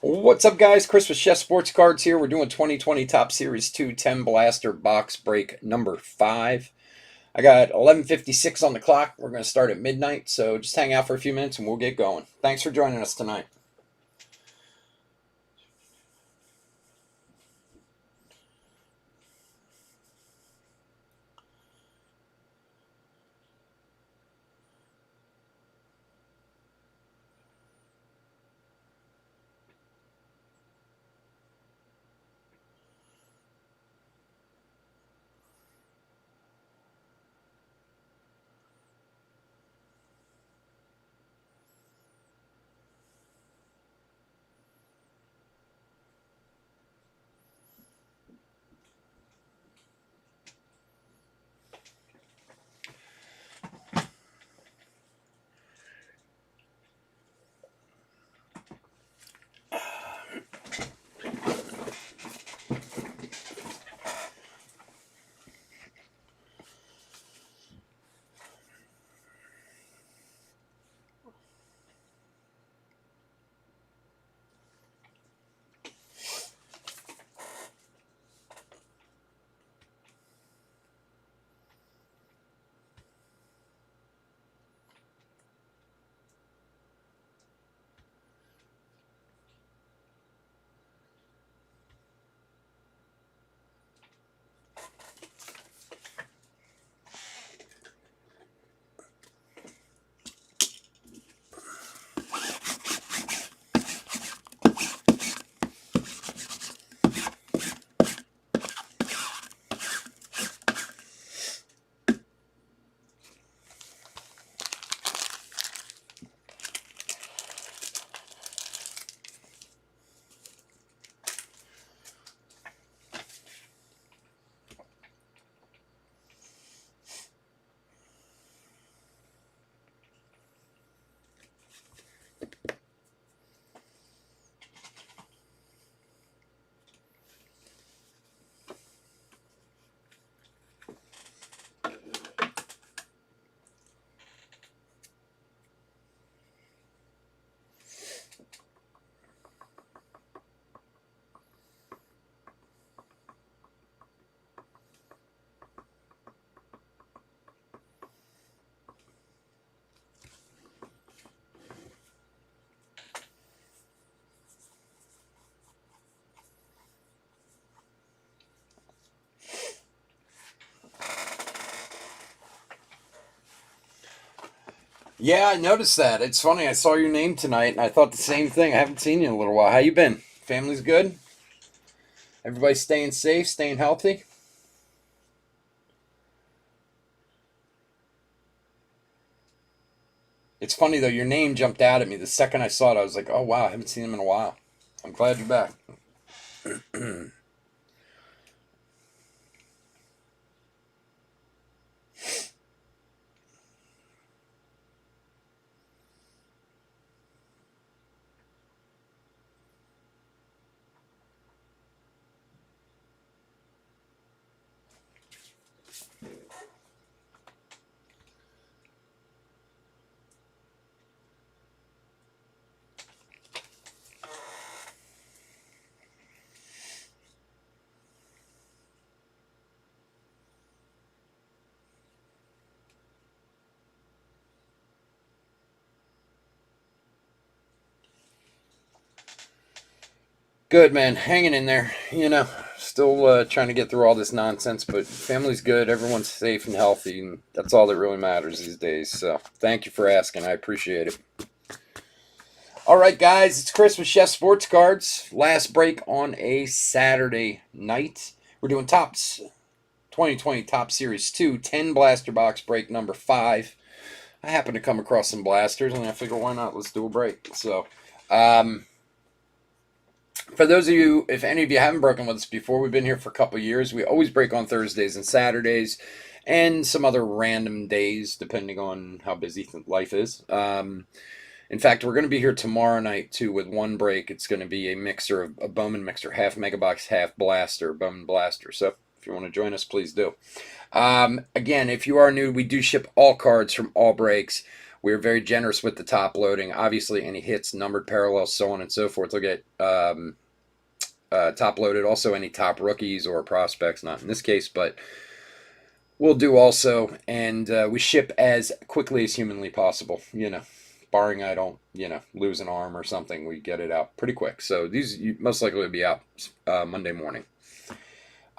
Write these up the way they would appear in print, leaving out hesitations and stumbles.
What's up, guys? Chris with Chef Sports Cards here. We're doing 2020 Top Series 2 10 Blaster Box Break number 5. I got 11:56 on the clock. We're going to start at midnight, so just hang out for a few minutes and we'll get going. Thanks for joining us tonight. Yeah, I noticed that. It's funny. I saw your name tonight and I thought the same thing. I haven't seen you in a little while. How you been? Family's good? Everybody staying safe, staying healthy? It's funny though, your name jumped out at me the second I saw it. I was like, "Oh wow, I haven't seen him in a while." I'm glad you're back. Good, man. Hanging in there. Still trying to get through all this nonsense, but family's good. Everyone's safe and healthy, and that's all that really matters these days. So, thank you for asking. I appreciate it. All right, guys. It's Chris with Chef Sports Cards. Last break on a Saturday night. We're doing Tops 2020 Top Series 2 10 Blaster Box break number 5. I happened to come across some blasters, and I figured, why not? Let's do a break. So, for those of you, if any of you haven't broken with us before, we've been here for a couple years. We always break on Thursdays and Saturdays and some other random days, depending on how busy life is. In fact, we're going to be here tomorrow night, too, with one break. It's going to be a mixer, of a Bowman mixer, half Megabox, half Blaster, Bowman Blaster. So if you want to join us, please do. Again, if you are new, we do ship all cards from all breaks. We're very generous with the top loading. Obviously, any hits, numbered parallels, so on and so forth will get top loaded. Also, any top rookies or prospects, not in this case, but we'll do also. And we ship as quickly as humanly possible, barring I don't, lose an arm or something. We get it out pretty quick. So these most likely will be out Monday morning.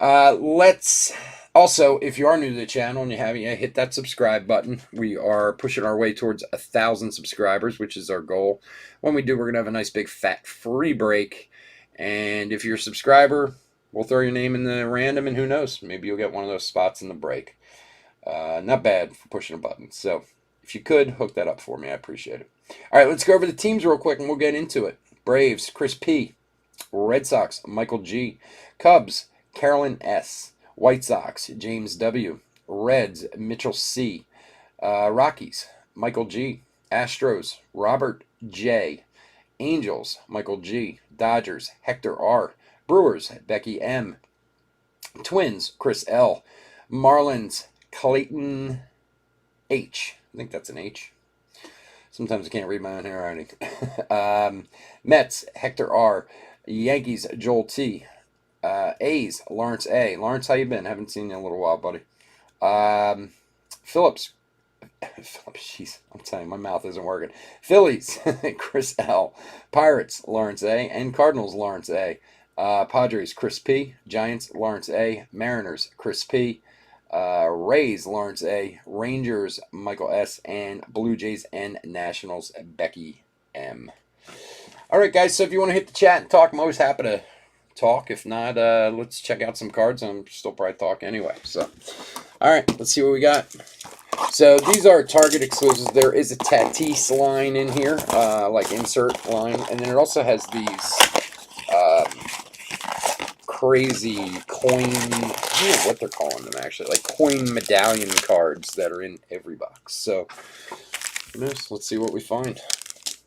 Let's also, if you are new to the channel and you haven't yet, hit that subscribe button. We are pushing our way towards 1,000 subscribers, which is our goal. When we do, we're gonna have a nice big fat free break. And if you're a subscriber, we'll throw your name in the random, and who knows, maybe you'll get one of those spots in the break. Not bad for pushing a button. So if you could hook that up for me, I appreciate it. All right, let's go over the teams real quick, and we'll get into it. Braves, Chris P. Red Sox, Michael G. Cubs, Carolyn S. White Sox, James W. Reds, Mitchell C. Rockies, Michael G. Astros, Robert J. Angels, Michael G. Dodgers, Hector R. Brewers, Becky M. Twins, Chris L. Marlins, Clayton H. I think that's an H. Sometimes I can't read my own handwriting. Mets, Hector R. Yankees, Joel T. A's, Lawrence A. Lawrence, how you been? Haven't seen you in a little while, buddy. Phillips, jeez, I'm telling you, my mouth isn't working. Phillies, Chris L. Pirates, Lawrence A. And Cardinals, Lawrence A. Padres, Chris P. Giants, Lawrence A. Mariners, Chris P. Rays, Lawrence A. Rangers, Michael S. And Blue Jays and Nationals, Becky M. All right, guys, so if you want to hit the chat and talk, I'm always happy to talk. If not, let's check out some cards. I'm still probably talk anyway. So, all right, let's see what we got. So these are Target exclusives. There is a Tatis line in here, like insert line, and then it also has these crazy coin, I don't know what they're calling them actually, like coin medallion cards that are in every box. So let's see what we find.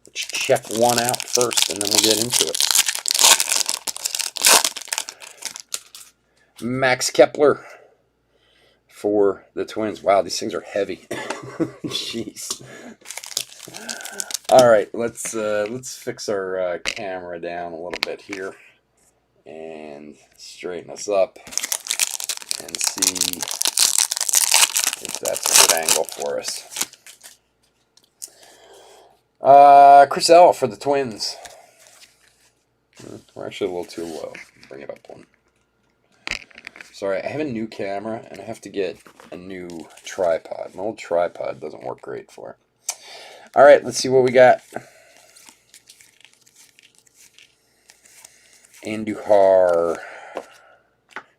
Let's check one out first, and then we'll get into it. Max Kepler for the Twins. Wow, these things are heavy. Jeez. All right, let's fix our camera down a little bit here and straighten us up and see if that's a good angle for us. Chris L for the Twins. We're actually a little too low. Bring it up one. Sorry, I have a new camera, and I have to get a new tripod. My old tripod doesn't work great for it. All right, let's see what we got. Andujar.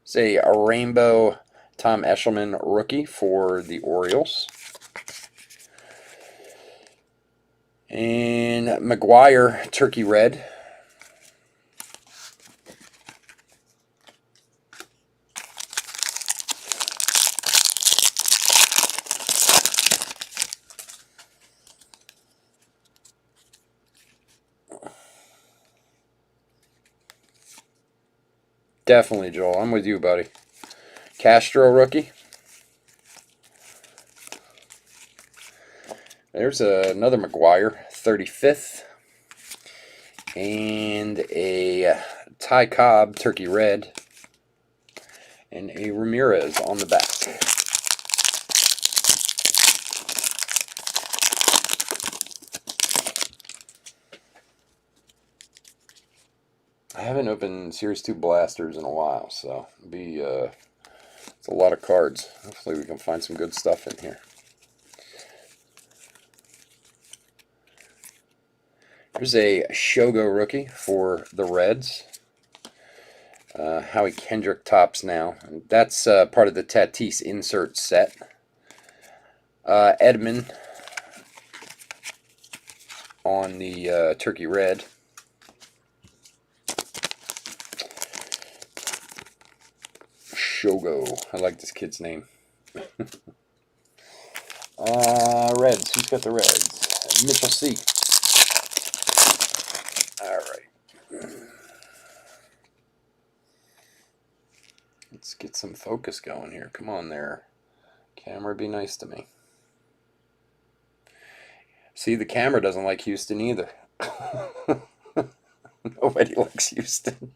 Say a rainbow Tom Eshelman rookie for the Orioles. And McGuire Turkey Red. Definitely, Joel. I'm with you, buddy. Castro rookie. There's another McGuire, 35th. And a Ty Cobb Turkey Red. And a Ramirez on the back. I haven't opened Series 2 blasters in a while, so it's a lot of cards. Hopefully we can find some good stuff in here. There's a Shogo rookie for the Reds. Howie Kendrick tops now. That's part of the Tatis insert set. Edman on the Turkey Red. Shogo. I like this kid's name. Reds. Who's got the Reds? Mitchell C. All right. Let's get some focus going here. Come on there. Camera, be nice to me. See, the camera doesn't like Houston either. Nobody likes Houston.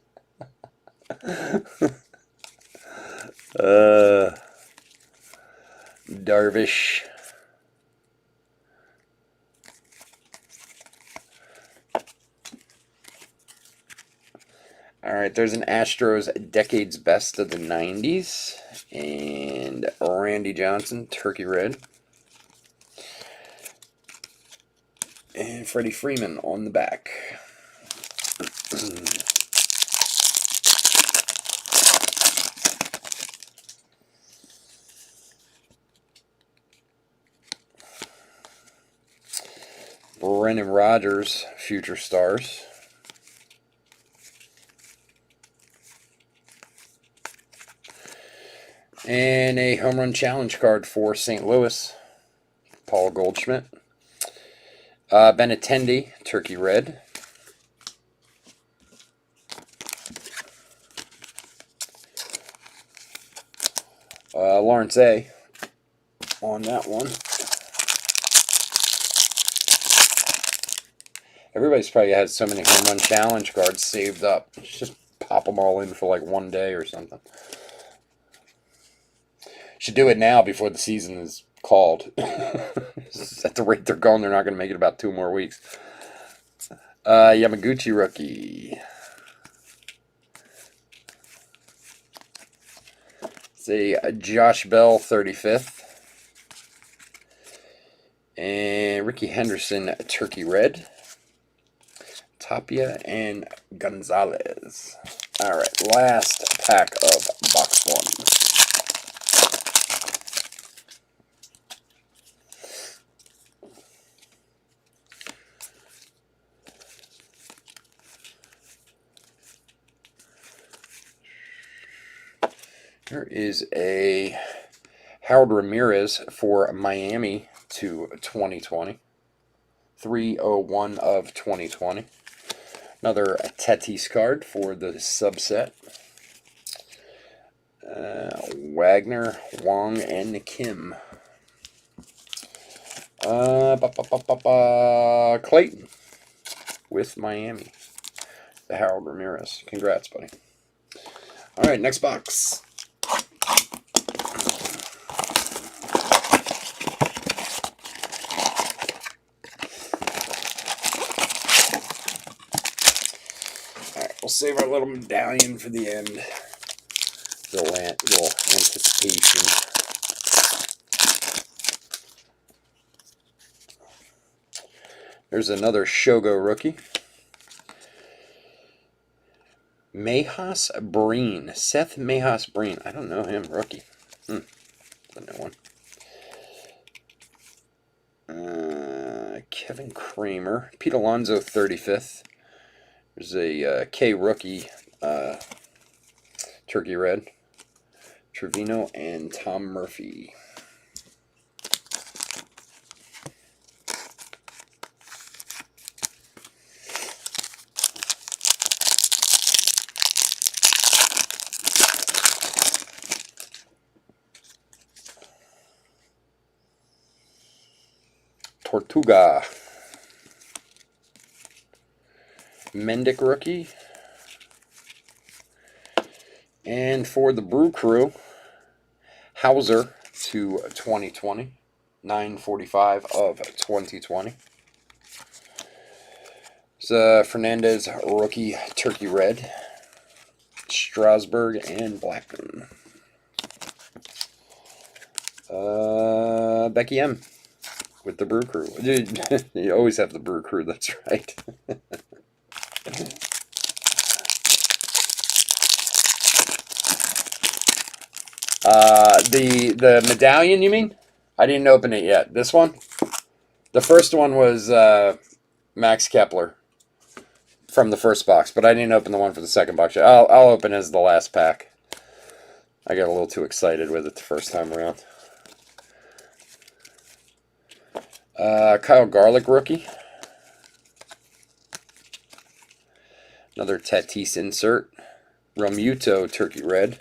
Darvish. All right, there's an Astros Decades Best of the 90s. And Randy Johnson, Turkey Red. And Freddie Freeman on the back. Brendan Rodgers, Future Stars. And a home run challenge card for St. Louis, Paul Goldschmidt. Benintendi, Turkey Red. Lawrence A. on that one. Everybody's probably had so many home run challenge cards saved up. Just pop them all in for like one day or something. Should do it now before the season is called. At the rate they're going, they're not going to make it about 2 more weeks. Yamaguchi rookie. It's a Josh Bell 35th. And Ricky Henderson Turkey Red. Tapia and Gonzalez. Alright, last pack of box 1. Here is a Harold Ramirez for Miami to 2020. 301 of 2020. Another Tatis card for the subset. Wagner, Wong, and Kim. Clayton with Miami. The Harold Ramirez. Congrats, buddy. All right, next box. We'll save our little medallion for the end. Little anticipation. There's another Shogo rookie. Mayhas Breen. Seth Mayhas Breen. I don't know him. Rookie. A new one. Kevin Kramer. Pete Alonso 35th. There's a K rookie, Turkey Red, Trevino, and Tom Murphy. Tortuga. Mendick rookie. And for the Brew Crew, Hauser to 2020. 945 of 2020. It's Fernandez rookie Turkey Red. Strasburg and Blackman. Becky M. with the Brew Crew. Dude, you always have the Brew Crew, that's right. The medallion, you mean? I didn't open it yet. This one? The first one was Max Kepler from the first box, but I didn't open the one for the second box yet. I'll open as the last pack. I got a little too excited with it the first time around. Kyle Garlick rookie. Another Tatis insert. Romuto Turkey Red.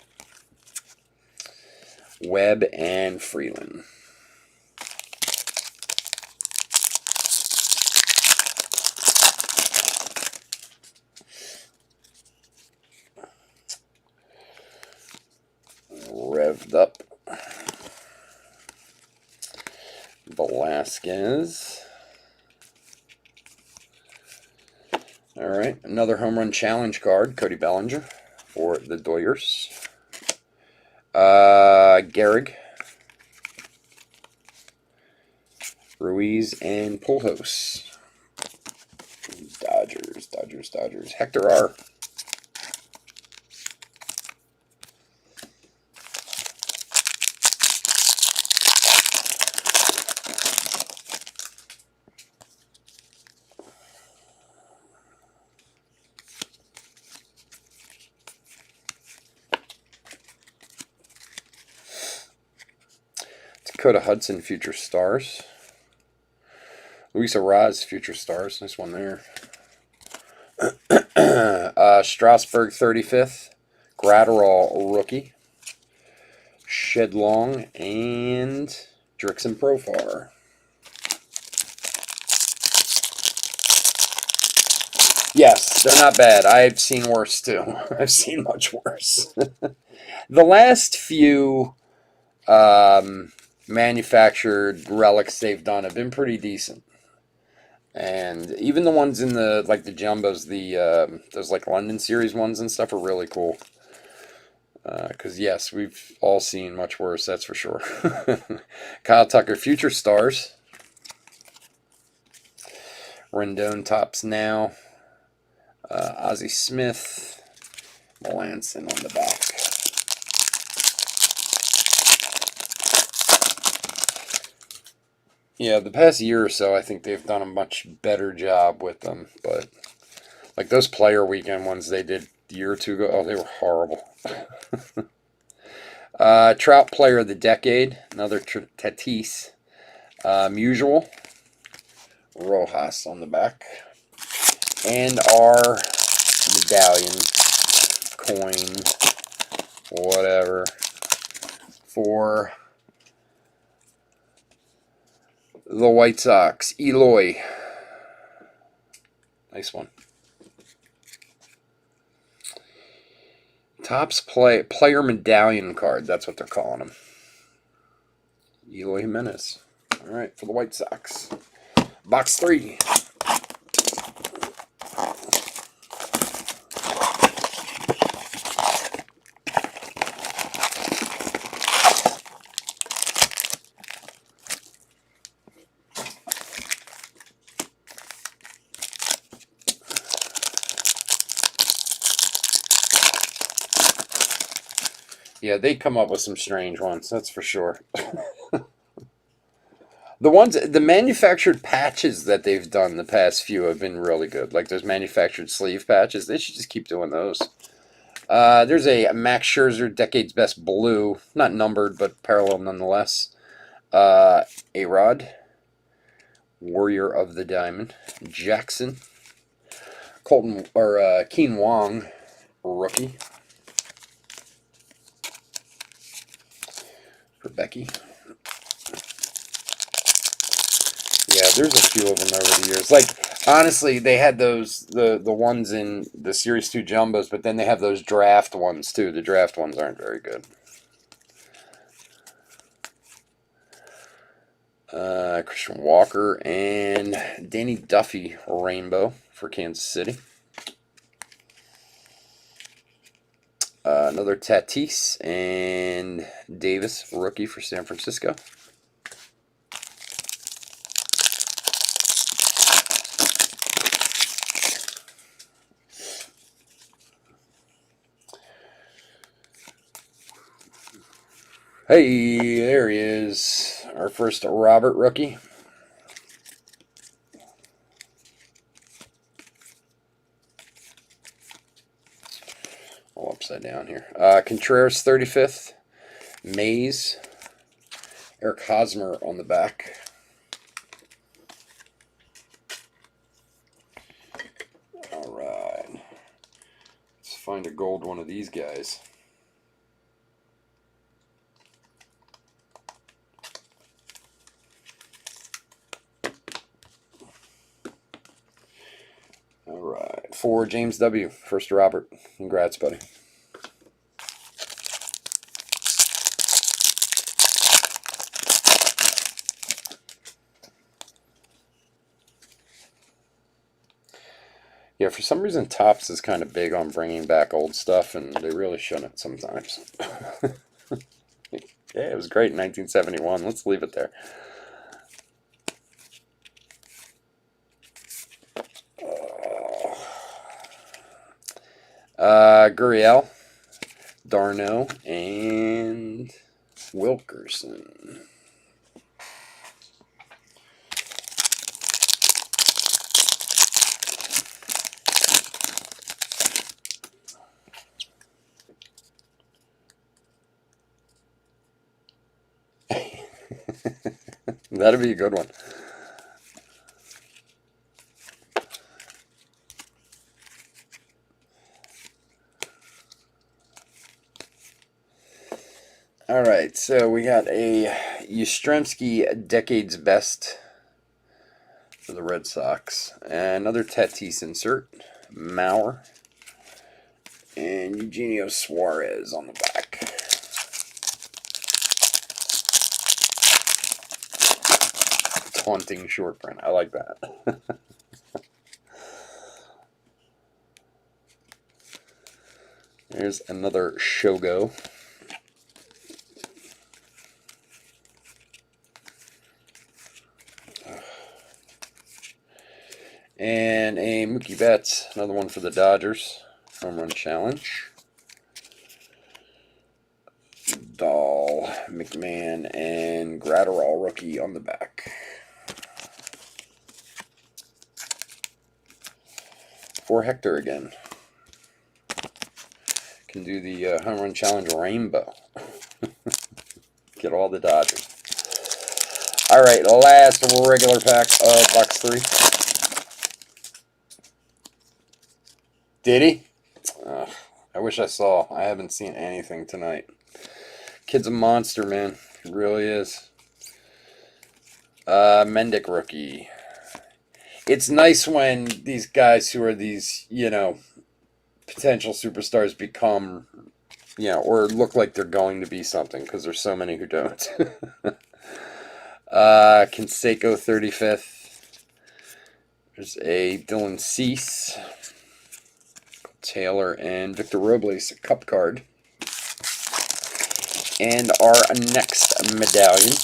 Webb and Freeland. Velasquez. All right, another home run challenge card, Cody Bellinger for the Dodgers. Gehrig, Ruiz, and Pujols. Dodgers. Hector R. Dakota Hudson, Future Stars. Luis Arraez, Future Stars. Nice one there. Strasburg, 35th. Gratterall, rookie. Shedlong and Drixon Profar. Yes, they're not bad. I've seen worse too. I've seen much worse. The last few manufactured relics they've done have been pretty decent. And even the ones in the, like the jumbos, those like London series ones and stuff are really cool. Because yes, we've all seen much worse, that's for sure. Kyle Tucker, Future Stars. Rendon tops now. Ozzie Smith. Melanson on the back. Yeah, the past year or so, I think they've done a much better job with them. But like those player weekend ones they did a year or two ago, oh, they were horrible. Trout Player of the Decade, another Tatis. Musial. Rojas on the back. And our medallion, coin, whatever, for the White Sox. Eloy. Nice one. Topps player medallion card. That's what they're calling him. Eloy Jimenez. All right, for the White Sox. Box 3. Yeah, they come up with some strange ones, that's for sure. The manufactured patches that they've done the past few have been really good. Like those manufactured sleeve patches, they should just keep doing those. There's a Max Scherzer Decade's Best Blue, not numbered, but parallel nonetheless. A-Rod, Warrior of the Diamond, Jackson, Keen Wong, rookie. For Becky. Yeah, there's a few of them over the years. Like, honestly, they had those, the ones in the Series 2 Jumbos, but then they have those draft ones, too. The draft ones aren't very good. Christian Walker and Danny Duffy, Rainbow for Kansas City. Another Tatis and Davis, rookie for San Francisco. Hey, there he is. Our first Robert rookie. All upside down here. Contreras, 35th. Mays. Eric Hosmer on the back. All right. Let's find a gold one of these guys. All right. For James W. First Robert. Congrats, buddy. Yeah, for some reason, Topps is kind of big on bringing back old stuff, and they really shouldn't sometimes. Yeah, it was great in 1971. Let's leave it there. Gurriel, Darno, and Wilkerson. That'd be a good one. All right, so we got a Yastrzemski Decades Best for the Red Sox. Another Tatis insert. Mauer. And Eugenio Suarez on the back. Taunting short print. I like that. There's another Shogo. And a Mookie Betts, another one for the Dodgers. Home run challenge. Dahl, McMahon, and Gratterall rookie on the back. For Hector again. Can do the home run challenge rainbow. Get all the Dodgers. All right, last regular pack of box 3. Did he? I wish I saw. I haven't seen anything tonight. Kid's a monster, man. He really is. Mendick rookie. It's nice when these guys who are these, potential superstars become, or look like they're going to be something, because there's so many who don't. Canseco 35th. There's a Dylan Cease. Taylor and Victor Robles, a cup card. And our next medallion.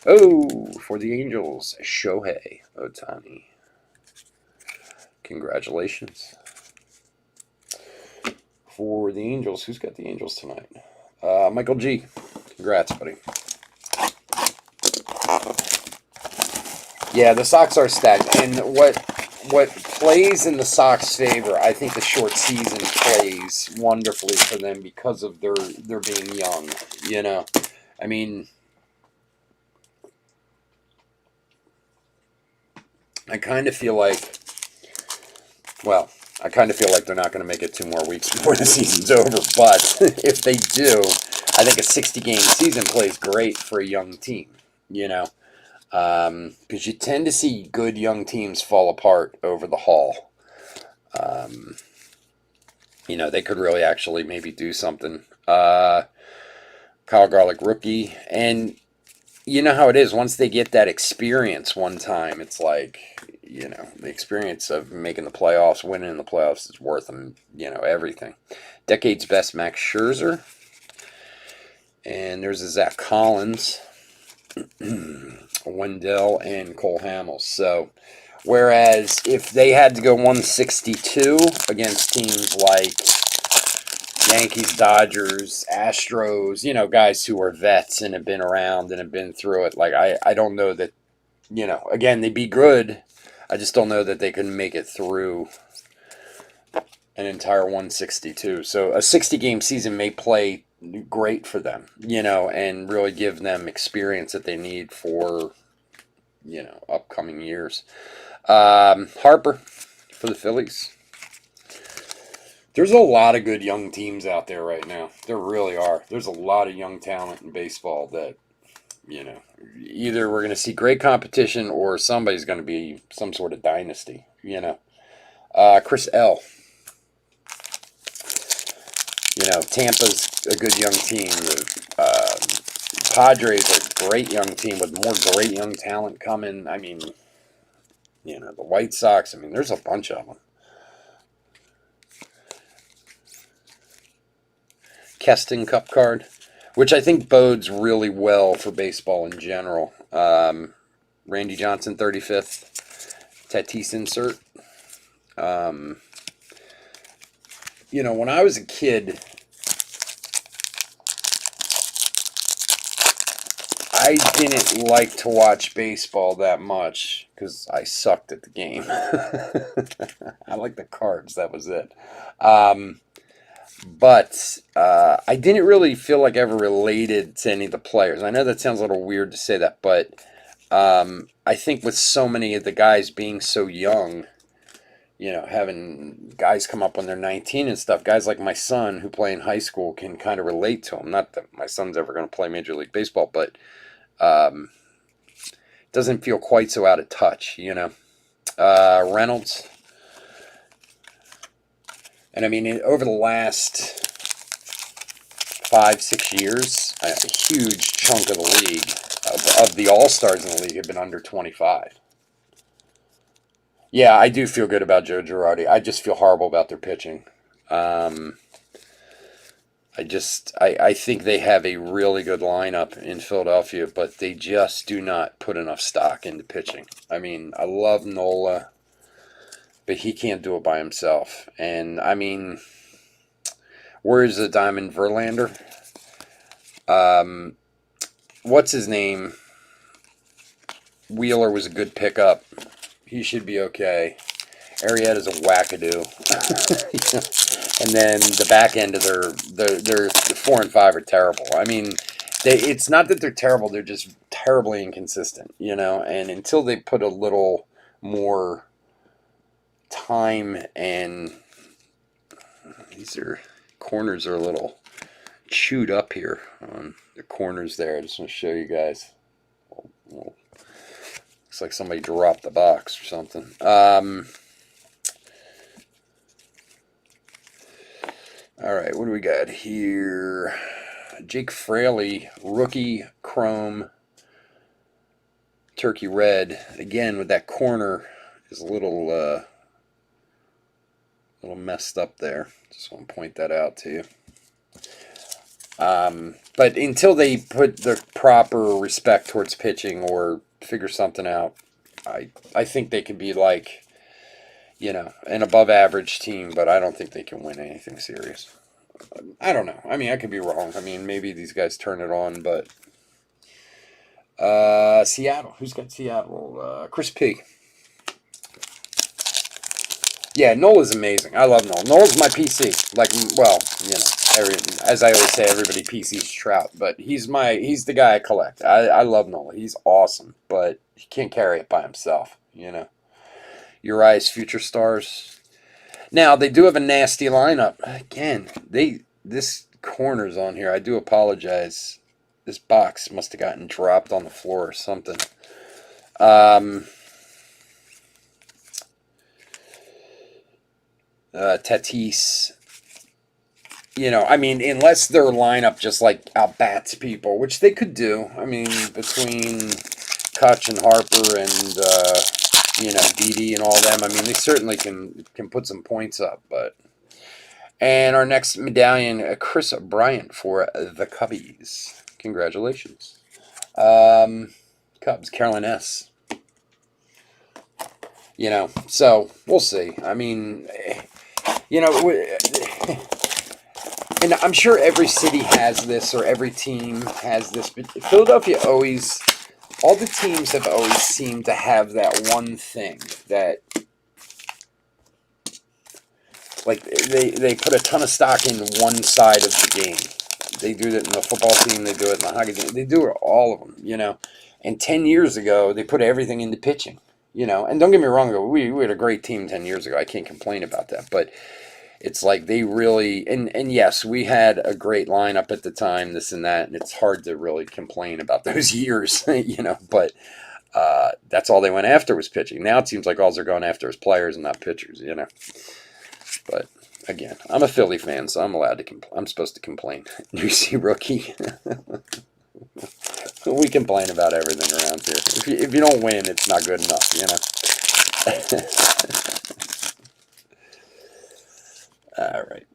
Oh, for the Angels, Shohei Ohtani. Congratulations. For the Angels, who's got the Angels tonight? Michael G. Congrats, buddy. Yeah, the Sox are stacked. And what plays in the Sox' favor, I think the short season plays wonderfully for them because of their being young, I mean, I kind of feel like they're not going to make it 2 more weeks before the season's over, but if they do, I think a 60-game season plays great for a young team, because you tend to see good young teams fall apart over the haul. They could really actually maybe do something. Kyle Garlick rookie. And you know how it is. Once they get that experience one time, it's like, the experience of making the playoffs, winning in the playoffs is worth them, everything. Decade's best Max Scherzer. And there's a Zach Collins. Wendell and Cole Hamels. So, whereas if they had to go 162 against teams like Yankees, Dodgers, Astros, guys who are vets and have been around and have been through it, like I don't know that, again, they'd be good. I just don't know that they can make it through an entire 162. So a 60-game season may play great for them, and really give them experience that they need for, upcoming years. Harper for the Phillies. There's a lot of good young teams out there right now. There really are. There's a lot of young talent in baseball that, either we're going to see great competition or somebody's going to be some sort of dynasty, Chris L. Tampa's a good young team. The Padres are a great young team with more great young talent coming. I mean, You know, the White Sox. I mean, there's a bunch of them. Keston Cup card, which I think bodes really well for baseball in general. Randy Johnson, 35th. Tatis insert. You know, when I was a kid, I didn't like to watch baseball that much because I sucked at the game. I liked the cards, that was it. But I didn't really feel like I ever related to any of the players. I know that sounds a little weird to say that, but I think with so many of the guys being so young, you know, having guys come up when they're 19 and stuff, guys like my son who play in high school can kind of relate to them. Not that my son's ever going to play Major League Baseball, but doesn't feel quite so out of touch, you know. Reynolds. And I mean, over the last 5-6 years, a huge chunk of the league, of the all-stars in the league, have been under 25. Yeah, I do feel good about Joe Girardi. I just feel horrible about their pitching. I think they have a really good lineup in Philadelphia, but they just do not put enough stock into pitching. I mean, I love Nola, but he can't do it by himself. And, I mean, where's the Diamond Verlander? What's his name? Wheeler was a good pickup. He should be okay. Arrieta's a wackadoo. And then the back end of their 4 and 5 are terrible. I mean, it's not that they're terrible, they're just terribly inconsistent, you know, and until they put a little more time, and these corners are a little chewed up here on the corners there. I just want to show you guys. Looks like somebody dropped the box or something. All right, what do we got here? Jake Fraley, rookie chrome, turkey red. Again, with that corner is a little messed up there. Just want to point that out to you. But until they put the proper respect towards pitching or figure something out, I think they could be like, you know, an above average team, but I don't think they can win anything serious. I don't know. I mean, I could be wrong. I mean, maybe these guys turn it on, but Seattle. Who's got Seattle? Chris P. Yeah, Nola's amazing. I love Nola. Nola's my PC. Like, well, you know, as I always say, everybody PC's Trout, but he's the guy I collect. I love Nola. He's awesome, but he can't carry it by himself, you know. Urias future stars. Now, they do have a nasty lineup. Again, this corner's on here. I do apologize. This box must have gotten dropped on the floor or something. Tatis. You know, I mean, unless their lineup just like outbats people, which they could do. I mean, between Kutch and Harper and you know, Didi and all them, I mean, they certainly can put some points up. But and our next medallion, Chris Bryant for the Cubbies. Congratulations, Cubs. Carolyn S. You know, so we'll see. I mean, you know, and I'm sure every city has this or every team has this, but Philadelphia always, all the teams have always seemed to have that one thing that, like, they put a ton of stock in one side of the game. They do it in the football team, they do it in the hockey team, they do it all of them, you know. And 10 years ago, they put everything into pitching, you know. And don't get me wrong, we had a great team 10 years ago. I can't complain about that, but it's like they really, and yes, we had a great lineup at the time, this and that, and it's hard to really complain about those years, you know, but that's all they went after was pitching. Now it seems like all they're going after is players and not pitchers, you know. But again, I'm a Philly fan, so I'm allowed to I'm supposed to complain. You see, rookie. We complain about everything around here. If you don't win, it's not good enough, you know. All right.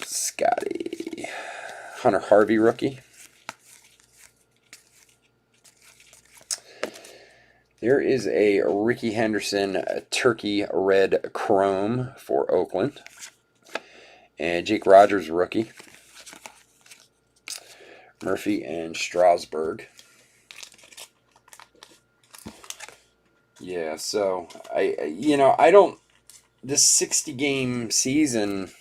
Scotty. Hunter Harvey rookie. There is a Ricky Henderson Turkey Red Chrome for Oakland. And Jake Rogers rookie. Murphy and Strasburg. Yeah, so I don't. This 60-game season,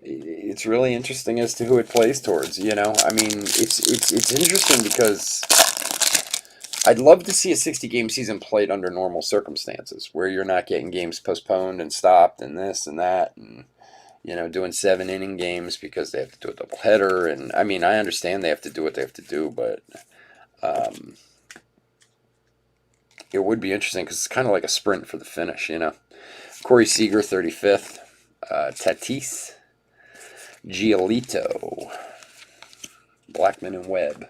it's really interesting as to who it plays towards. I mean, it's interesting because I'd love to see a 60-game season played under normal circumstances, where you're not getting games postponed and stopped and this and that, and doing 7-inning games because they have to do a doubleheader. And I mean, I understand they have to do what they have to do, but it would be interesting because it's kind of like a sprint for the finish, Corey Seager, 35th. Tatis. Giolito. Blackman and Webb.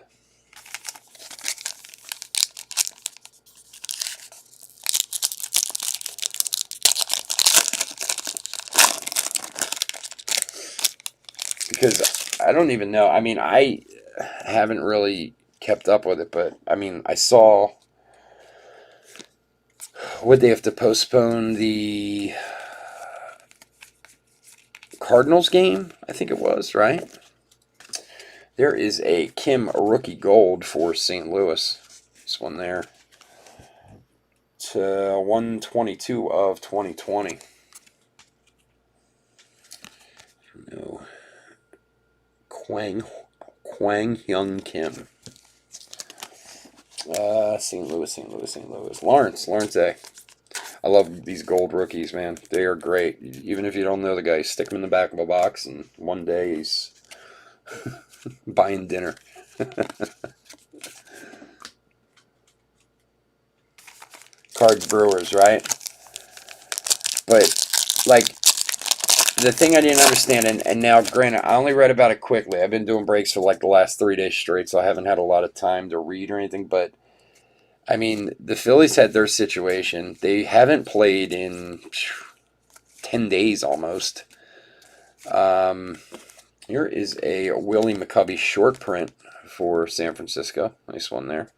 Because I don't even know. I mean, I haven't really kept up with it, but I mean, I saw. Would they have to postpone the Cardinals game? I think it was, right? There is a Kim rookie gold for St. Louis. This one there. To 122 of 2020. No. Kwang Hyung Kim. St. Louis. Lawrence A. I love these gold rookies, man. They are great. Even if you don't know the guy, stick him in the back of a box, and one day he's buying dinner. Cards Brewers, right? But, like, the thing I didn't understand, and now, granted, I only read about it quickly. I've been doing breaks for, like, the last 3 days straight, so I haven't had a lot of time to read or anything, but I mean, the Phillies had their situation. They haven't played in 10 days almost. Here is a Willie McCovey short print for San Francisco. Nice one there.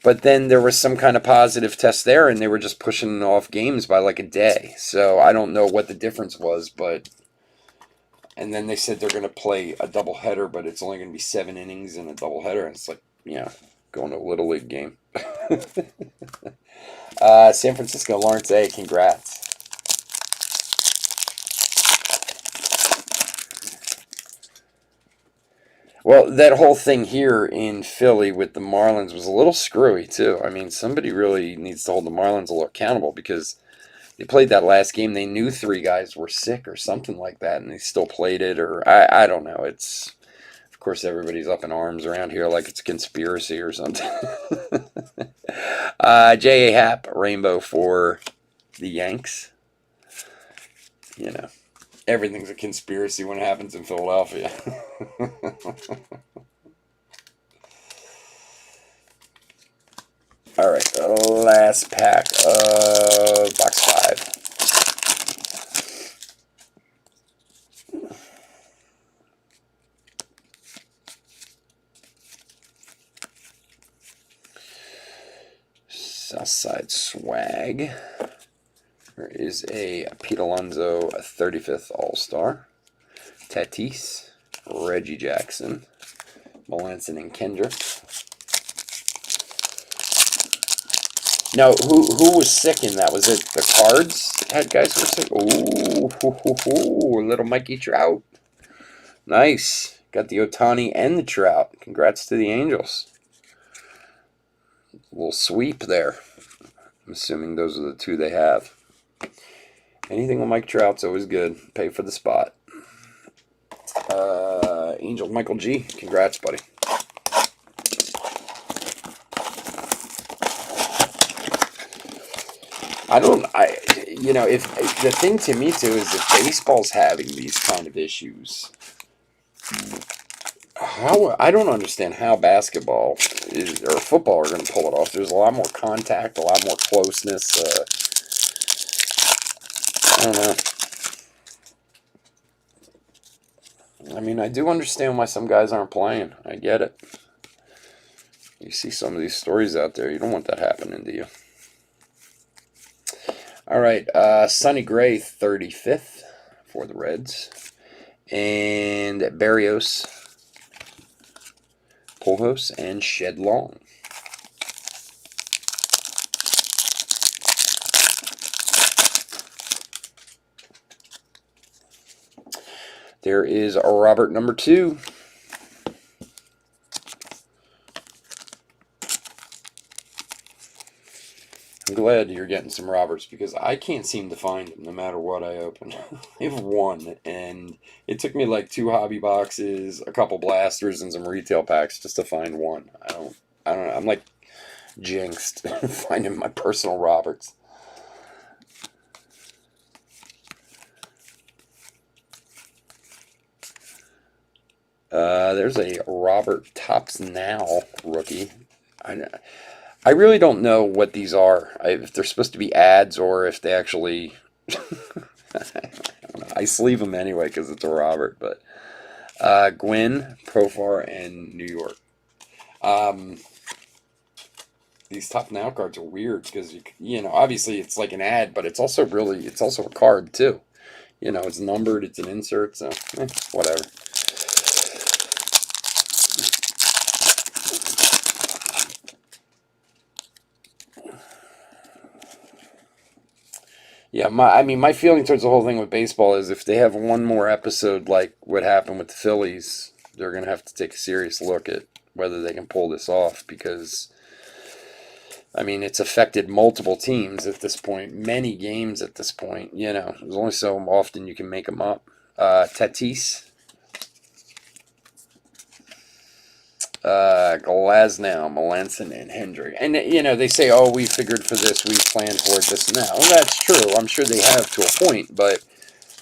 But then there was some kind of positive test there, and they were just pushing off games by like a day. So I don't know what the difference was, but... And then they said they're going to play a doubleheader, but it's only going to be 7 innings in a doubleheader. And it's like, going to a Little League game. San Francisco, Lawrence A. Congrats. Well, that whole thing here in Philly with the Marlins was a little screwy, too. I mean, somebody really needs to hold the Marlins a little accountable because they played that last game. They knew 3 guys were sick or something like that, and they still played it. Or I don't know. It's... Of course, everybody's up in arms around here like it's a conspiracy or something. J.A. Happ, rainbow for the Yanks. Everything's a conspiracy when it happens in Philadelphia. All right, last pack of box 5. Southside Swag. There is a Pete Alonso 35th All-Star. Tatis, Reggie Jackson, Melanson and Kendrick. Now, who was sick in that? Was it the Cards had guys who were sick? Ooh, little Mikey Trout. Nice. Got the Ohtani and the Trout. Congrats to the Angels. A little sweep there. I'm assuming those are the 2 they have. Anything with Mike Trout's always good. Pay for the spot. Angel Michael G. Congrats, buddy. If the thing to me too is if baseball's having these kind of issues, how I don't understand how basketball or football are going to pull it off. There's a lot more contact, a lot more closeness. I don't know. I mean, I do understand why some guys aren't playing. I get it. You see some of these stories out there. You don't want that happening to you. All right, Sonny Gray, 35th for the Reds. And Barrios, Pujols, and Shed Long. There is a Robert number 2. I'm glad you're getting some Roberts because I can't seem to find them no matter what I open. I have one, and it took me like 2 hobby boxes, a couple blasters, and some retail packs just to find one. I don't know. I'm like jinxed finding my personal Roberts. There's a Robert Topps Now rookie. I really don't know what these are. If they're supposed to be ads or if they actually. I sleeve them anyway because it's a Robert. But Gwynn, Profar, and New York. These Top Now cards are weird because obviously it's like an ad, but it's also a card too. It's numbered, it's an insert, so whatever. Yeah, my feeling towards the whole thing with baseball is if they have one more episode like what happened with the Phillies, they're going to have to take a serious look at whether they can pull this off because, it's affected multiple teams at this point, many games at this point. There's only so often you can make them up. Tatis. Glasnow, Melanson, and Hendry. And, they say, oh, we figured for this, we planned for it, this and that. Well, that's true. I'm sure they have to a point, but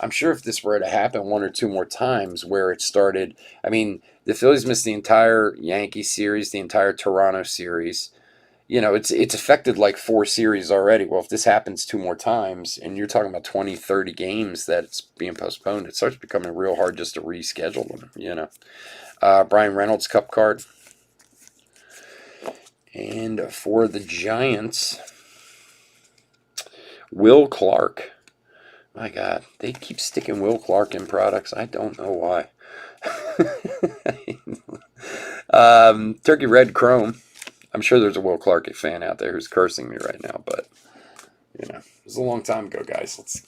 I'm sure if this were to happen 1 or 2 more times where it started, the Phillies missed the entire Yankee series, the entire Toronto series. It's affected like 4 series already. Well, if this happens 2 more times, and you're talking about 20, 30 games that's being postponed, it starts becoming real hard just to reschedule them, Brian Reynolds Cup card. And for the Giants, Will Clark. My God, they keep sticking Will Clark in products. I don't know why. Turkey Red Chrome. I'm sure there's a Will Clark fan out there who's cursing me right now, but, it was a long time ago, guys. Let's,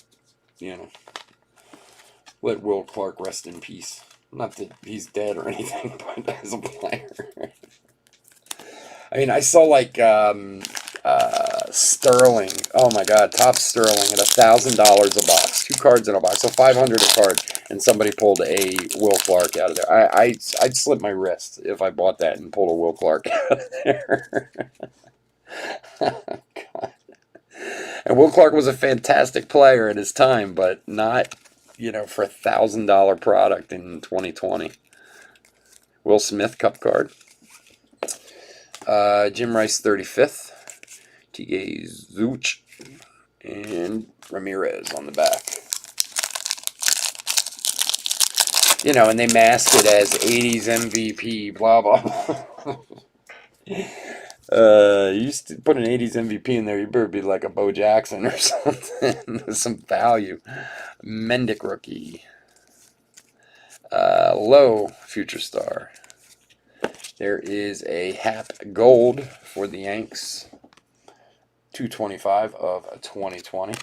let Will Clark rest in peace. Not that he's dead or anything, but as a player. I saw like Sterling. Oh my God, Top Sterling at $1,000 a box, 2 cards in a box, so $500 a card, and somebody pulled a Will Clark out of there. I'd slip my wrist if I bought that and pulled a Will Clark out of there. God. And Will Clark was a fantastic player at his time, but not, for a $1,000 product in 2020. Will Smith Cup card. Jim Rice 35th. T.A. Zuch. And Ramirez on the back. And they mask it as 80s MVP, blah, blah. You used to put an 80s MVP in there, you better be like a Bo Jackson or something. Some value. Mendick rookie. Low future star. There is a Hap Gold for the Yanks. 225 of 2020.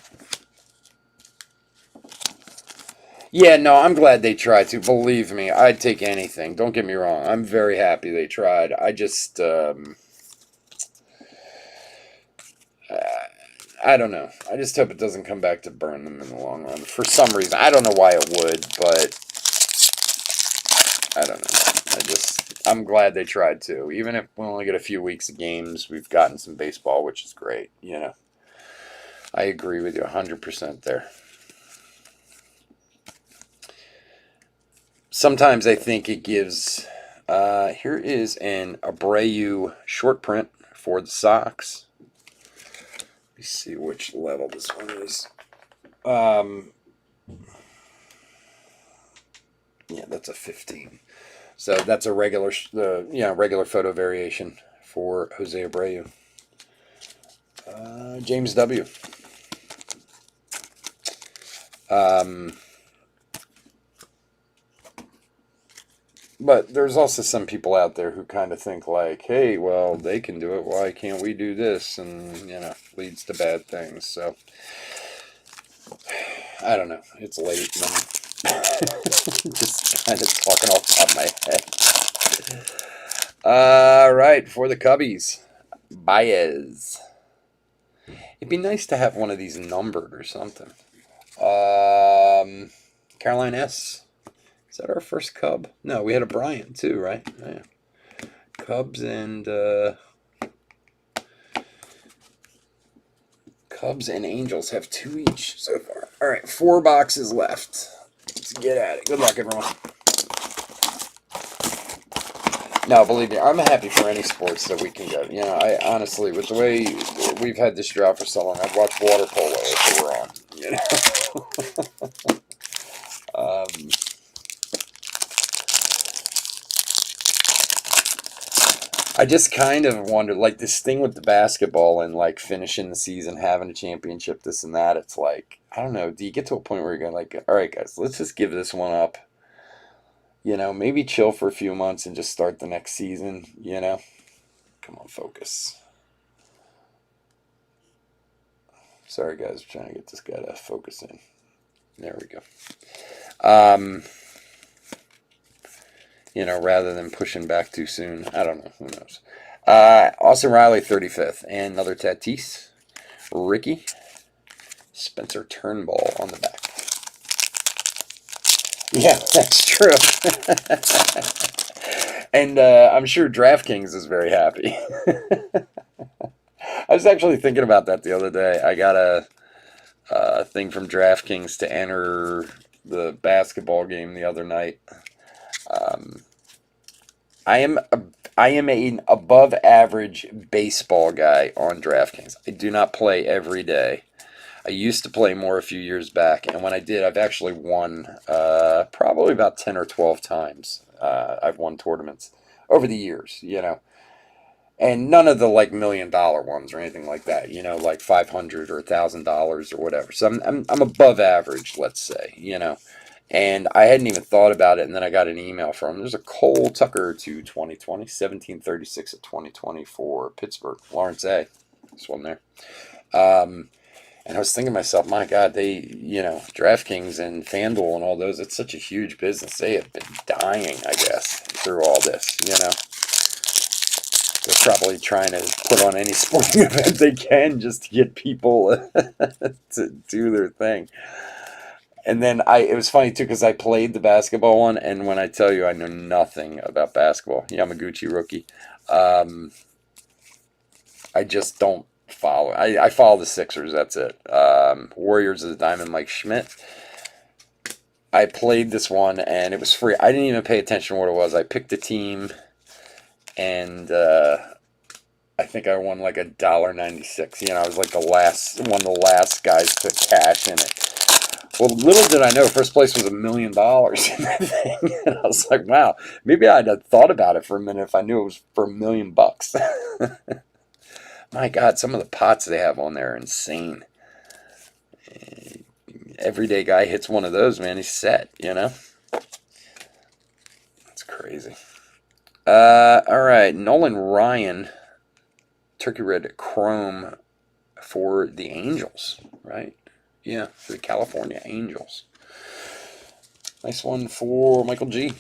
Yeah, no, I'm glad they tried to. Believe me, I'd take anything. Don't get me wrong. I'm very happy they tried. I just, I don't know. I just hope it doesn't come back to burn them in the long run. For some reason. I don't know why it would, but I don't know. I'm glad they tried to. Even if we only get a few weeks of games, we've gotten some baseball, which is great, I agree with you 100% there. Sometimes I think it gives Here is an Abreu short print for the Sox. Let me see which level this one is. Yeah, that's a 15. So that's a regular, regular photo variation for Jose Abreu. James W. But there's also some people out there who kind of think like, hey, well, they can do it. Why can't we do this? And, leads to bad things. So, I don't know. It's late. And I'm just kind of talking off the top of my head. All right, for the Cubbies, Baez. It'd be nice to have one of these numbered or something. Caroline S. Is that our first Cub? No, we had a Bryant too, right? Yeah. Cubs and Angels have 2 each so far. All right, 4 boxes left. Let's get at it. Good luck, everyone. No, believe me, I'm happy for any sports that we can go. I honestly, with the way we've had this drought for so long, I'd watch water polo if it were on. I just kind of wonder, like this thing with the basketball and like finishing the season, having a championship, this and that. It's like, I don't know. Do you get to a point where you're going like, all right, guys, let's just give this one up. Maybe chill for a few months and just start the next season. Come on, focus. Sorry, guys, I'm trying to get this guy to focus in. There we go. Rather than pushing back too soon. I don't know. Who knows? Austin Riley, 35th. And another Tatis. Ricky. Spencer Turnbull on the back. Yeah, that's true. And I'm sure DraftKings is very happy. I was actually thinking about that the other day. I got a thing from DraftKings to enter the basketball game the other night. I am an above average baseball guy on DraftKings. I do not play every day. I used to play more a few years back, and when I did, I've actually won probably about 10 or 12 times. I've won tournaments over the years, and none of the like $1 million ones or anything like that, like $500 or $1,000 or whatever. So I'm above average, let's say, And I hadn't even thought about it, and then I got an email from him. There's a Cole Tucker to 2020, 1736 at 2020 for Pittsburgh. Lawrence A. This one there. And I was thinking to myself, my God, they, DraftKings and FanDuel and all those, it's such a huge business. They have been dying, I guess, through all this, They're probably trying to put on any sporting event they can just to get people to do their thing. And then it was funny too because I played the basketball one, and when I tell you I know nothing about basketball, Yamaguchi rookie, I just don't follow. I follow the Sixers. That's it. Warriors is Diamond Mike Schmidt. I played this one and it was free. I didn't even pay attention to what it was. I picked a team, and I think I won like $1.96. I was like one of the last guys to cash in it. Well, little did I know, first place was $1 million in that thing. And I was like, wow, maybe I'd have thought about it for a minute if I knew it was for $1 million. My God, some of the pots they have on there are insane. Everyday guy hits one of those, man, he's set, That's crazy. All right, Nolan Ryan, Turkey Red Chrome for the Angels, right? Yeah, for the California Angels. Nice one for Michael G.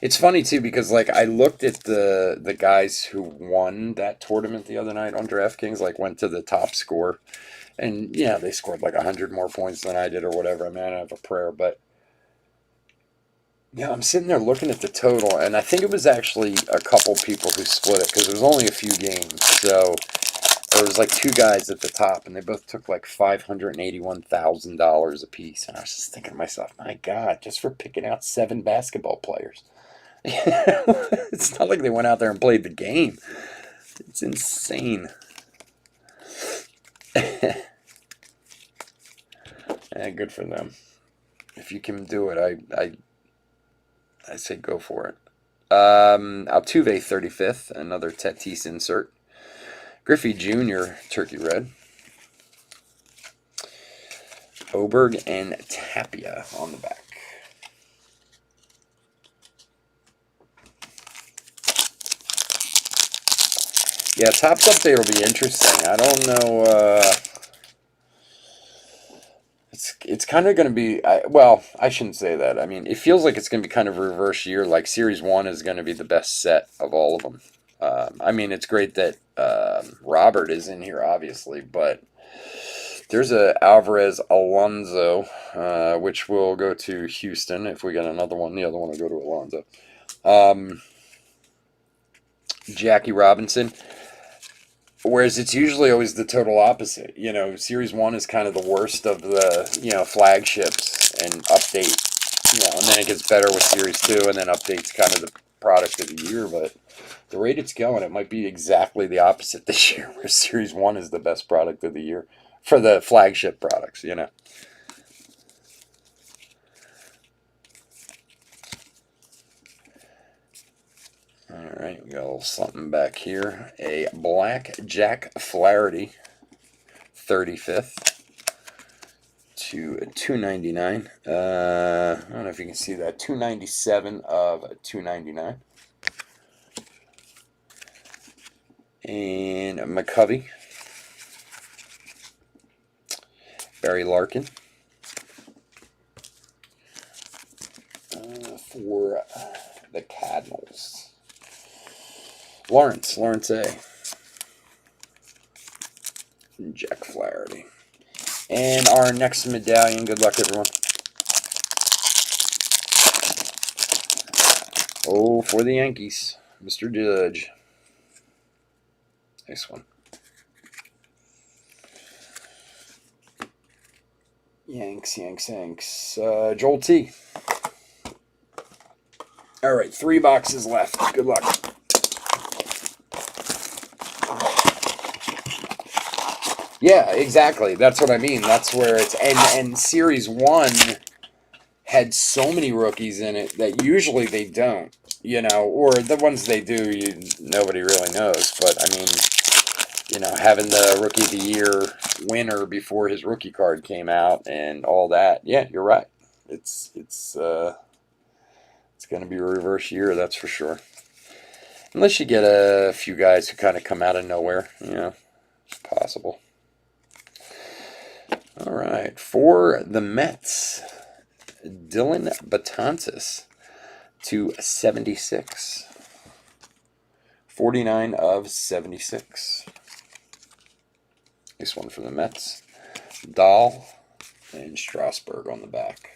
It's funny, too, because, like, I looked at the guys who won that tournament the other night on DraftKings, like, went to the top score. And, yeah, they scored, like, 100 more points than I did or whatever. I mean, I don't have a prayer, but... Yeah, I'm sitting there looking at the total, and I think it was actually a couple people who split it, because it was only a few games. So, Or it was like two guys at the top, and they both took like $581,000 a piece. And I was just thinking to myself, my God, just for picking out 7 basketball players. It's not like they went out there and played the game. It's insane. Yeah, good for them. If you can do it, I say go for it. Altuve 35th, another Tatis insert. Griffey Jr. Turkey Red. Oberg and Tapia on the back. Yeah, Topps Update will be interesting. I don't know. It's kind of going to be, well, I shouldn't say that. I mean, it feels like it's going to be kind of a reverse year. Like Series 1 is going to be the best set of all of them. I mean, it's great that Robert is in here, obviously, but there's a Alvarez Alonso, which will go to Houston if we get another one. The other one will go to Alonso. Jackie Robinson. Whereas it's usually always the total opposite. You know, Series 1 is kind of the worst of the, flagships and update. And then it gets better with Series 2, and then update's kind of the product of the year. But the rate it's going, it might be exactly the opposite this year, where Series 1 is the best product of the year for the flagship products, Alright, we got a little something back here. A Black Jack Flaherty, 35th to 299. I don't know if you can see that. 297 of 299. And McCovey. Barry Larkin. For the Cardinals. Lawrence A. Jack Flaherty. And our next medallion. Good luck, everyone. Oh, for the Yankees. Mr. Judge. Nice one. Yanks. Joel T. All right, 3 boxes left. Good luck. Yeah, exactly. That's what I mean. That's where it's and Series 1 had so many rookies in it that usually they don't, or the ones they do, nobody really knows. But I mean, having the Rookie of the Year winner before his rookie card came out and all that. Yeah, you're right. It's going to be a reverse year, that's for sure. Unless you get a few guys who kind of come out of nowhere, it's possible. All right, for the Mets, Dylan Betances to 76. 49 of 76. This one for the Mets. Dahl and Strasburg on the back.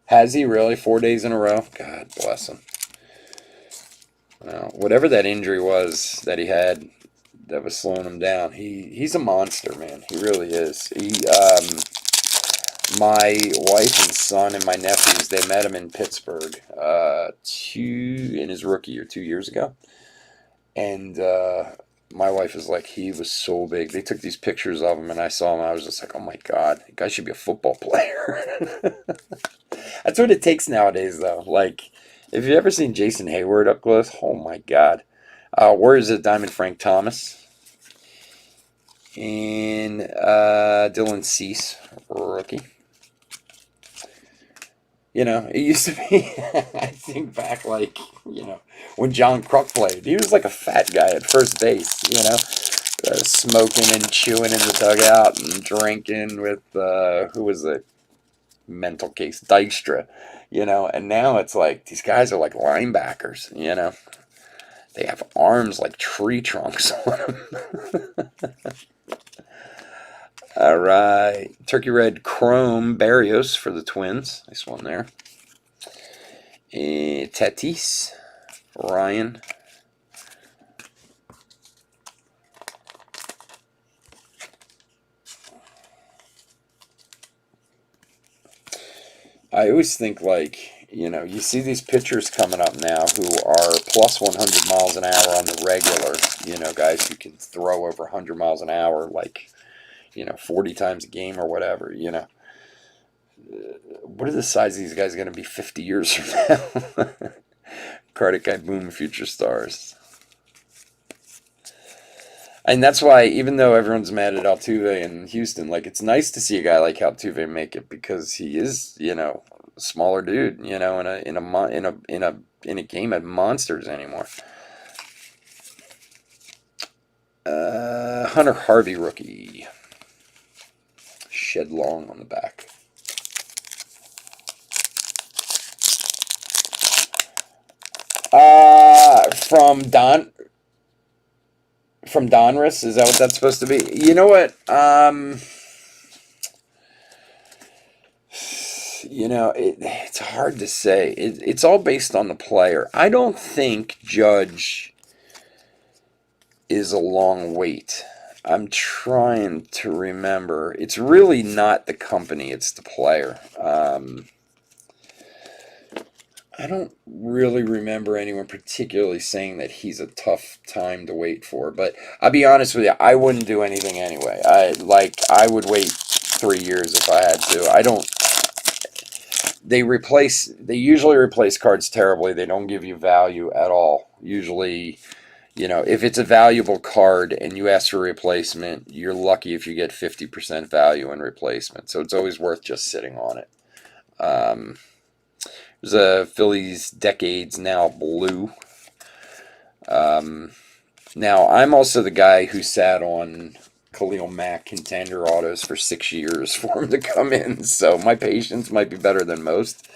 Has he really? 4 days in a row? God bless him. Well, whatever that injury was that he had that was slowing him down, he's a monster, man. He really is. My wife and son and my nephews, they met him in Pittsburgh in his rookie year 2 years ago. And my wife is like, he was so big. They took these pictures of him, and I saw him, and I was just like, oh my God, the guy should be a football player. That's what it takes nowadays, though. Like, if you've ever seen Jason Hayward up close, oh my God. Warriors of Diamond Frank Thomas. And Dylan Cease, rookie. It used to be, I think back, when John Kruk played. He was like a fat guy at first base, smoking and chewing in the dugout and drinking with, who was it? Mental case, Dykstra, and now it's like, these guys are like linebackers, They have arms like tree trunks on them. All right. Turkey Red Chrome Barrios for the Twins. Nice one there. Tatis. Ryan. I always think like, you see these pitchers coming up now who are plus 100 miles an hour on the regular, guys who can throw over 100 miles an hour, like, 40 times a game or whatever. What are the size of these guys going to be 50 years from now? Cardiac Guy Boom, future stars. And that's why, even though everyone's mad at Altuve in Houston, like, it's nice to see a guy like Altuve make it, because he is, a smaller dude, in a game of monsters anymore. Hunter Harvey rookie. Shed Long on the back. From Donruss, is that what that's supposed to be? You know what? It's hard to say. It's all based on the player. I don't think Judge is a long wait. I'm trying to remember. It's really not the company, it's the player. I don't really remember anyone particularly saying that he's a tough time to wait for, but I'll be honest with you, I wouldn't do anything anyway. I would wait 3 years if I had to. I don't. They usually replace cards terribly. They don't give you value at all. Usually, if it's a valuable card and you ask for a replacement, you're lucky if you get 50% value in replacement. So it's always worth just sitting on it. There's a Phillies Decades Now Blue. Now, I'm also the guy who sat on Khalil Mack contender autos for 6 years for him to come in. So my patience might be better than most.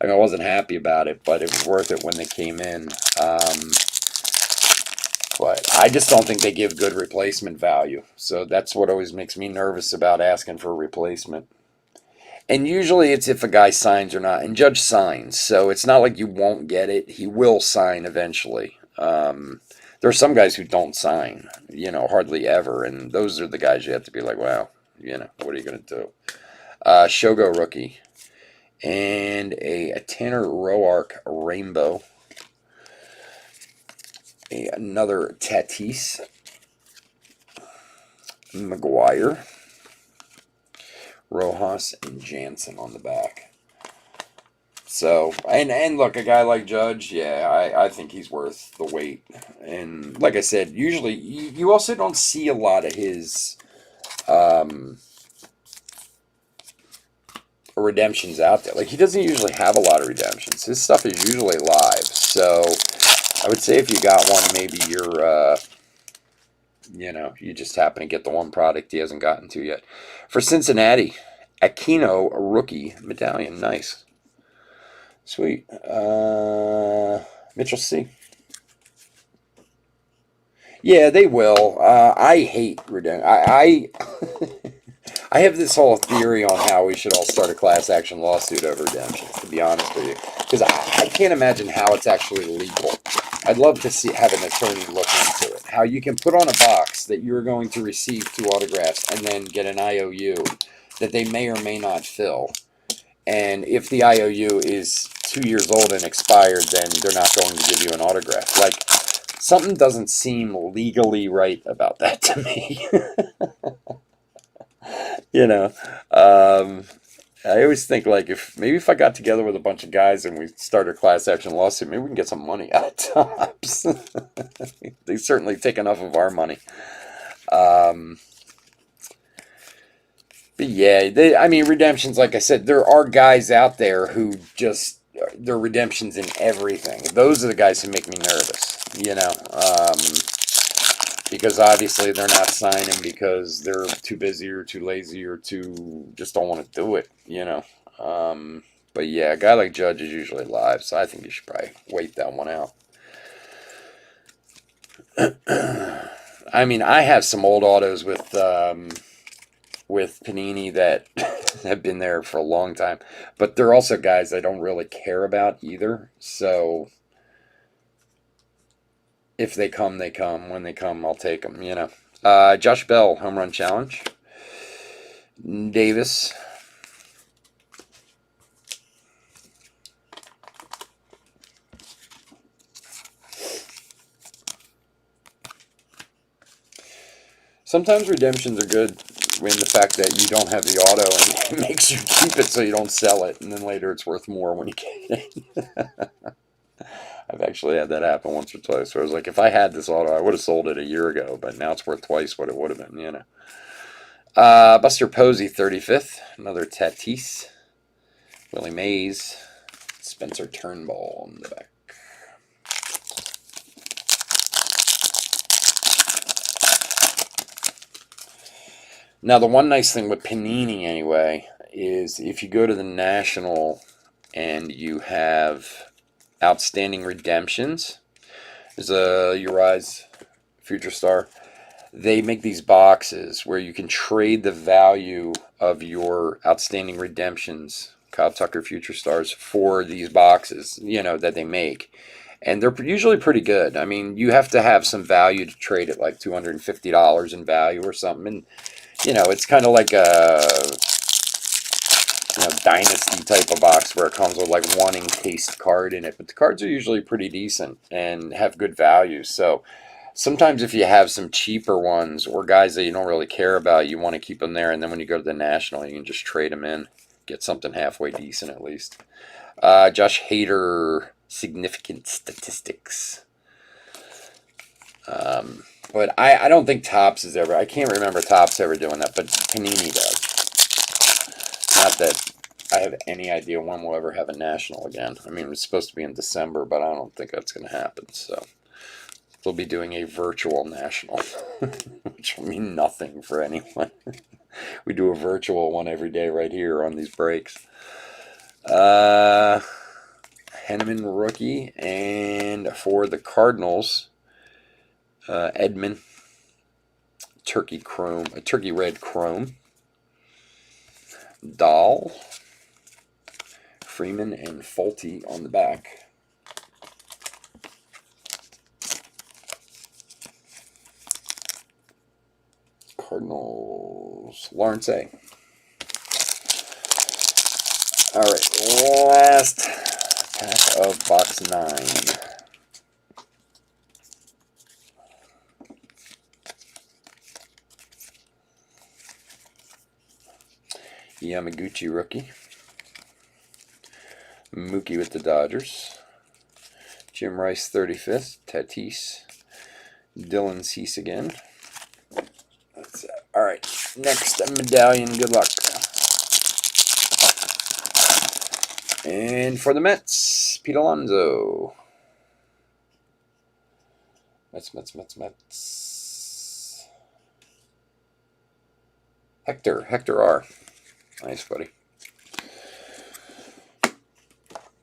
I mean, I wasn't happy about it, but it was worth it when they came in. But I just don't think they give good replacement value. So that's what always makes me nervous about asking for a replacement. And usually it's if a guy signs or not. And Judge signs, so it's not like you won't get it. He will sign eventually. There are some guys who don't sign, hardly ever. And those are the guys you have to be like, wow, what are you going to do? Shogo rookie. And a Tanner Roark Rainbow. Another Tatis. McGuire. Rojas and Jansen on the back. So, and look, a guy like Judge, yeah, I think he's worth the wait. And like I said, usually you also don't see a lot of his redemptions out there. Like, he doesn't usually have a lot of redemptions. His stuff is usually live. So I would say if you got one, maybe you're you just happen to get the one product he hasn't gotten to yet. For Cincinnati, Aquino, a rookie medallion. Nice. Sweet. Mitchell C. Yeah, they will. I hate redemption. I have this whole theory on how we should all start a class action lawsuit over redemption, to be honest with you. Because I can't imagine how it's actually legal. I'd love to have an attorney look into it. How you can put on a box that you're going to receive 2 autographs and then get an IOU that they may or may not fill. And if the IOU is 2 years old and expired, then they're not going to give you an autograph. Like, something doesn't seem legally right about that to me. I always think, like, if I got together with a bunch of guys and we started a class action lawsuit, maybe we can get some money out of Topps. They certainly take enough of our money. But yeah, redemptions, like I said, there are guys out there who just, there are redemptions in everything. Those are the guys who make me nervous, because obviously they're not signing because they're too busy or too lazy or just don't want to do it, But yeah, a guy like Judge is usually live, so I think you should probably wait that one out. I have some old autos with Panini that have been there for a long time, but they're also guys I don't really care about either. So if they come, they come. When they come, I'll take them, Josh Bell, home run challenge. Davis. Sometimes redemptions are good in the fact that you don't have the auto and it makes you keep it so you don't sell it, and then later it's worth more when you get it. I've actually had that happen once or twice where I was like, if I had this auto, I would have sold it a year ago, but now it's worth twice what it would have been, you know. Buster Posey, 35th. Another Tatis. Willie Mays. Spencer Turnbull on the back. Now, the one nice thing with Panini, anyway, is if you go to the National and you have outstanding redemptions, there's a Urias Future Star. They make these boxes where you can trade the value of your outstanding redemptions, Kyle Tucker Future Stars, for these boxes, you know, that they make. And they're usually pretty good. I mean, you have to have some value to trade it, like $250 in value or something. And, you know, it's kind of like a dynasty type of box where it comes with like one encased card in it. But the cards are usually pretty decent and have good value. So sometimes if you have some cheaper ones or guys that you don't really care about, you want to keep them there. And then when you go to the National, you can just trade them in, get something halfway decent at least. Josh Hader, significant statistics. But I don't think Topps is ever, I can't remember Topps ever doing that, but Panini does. Not that I have any idea when we'll ever have a National again. I mean, it's supposed to be in December, but I don't think that's going to happen. So they'll be doing a virtual National, which will mean nothing for anyone. We do a virtual one every day right here on these breaks. Henneman rookie, and for the Cardinals, Edman, turkey red chrome, Dahl, Freeman, and Fulte on the back. Cardinals, Lawrence A. All right, last pack of box 9. Yamaguchi rookie. Mookie with the Dodgers. Jim Rice, 35th. Tatis. Dylan Cease again. That's it. All right, next medallion. Good luck. And for the Mets, Pete Alonso. Mets. Hector R. Nice, buddy.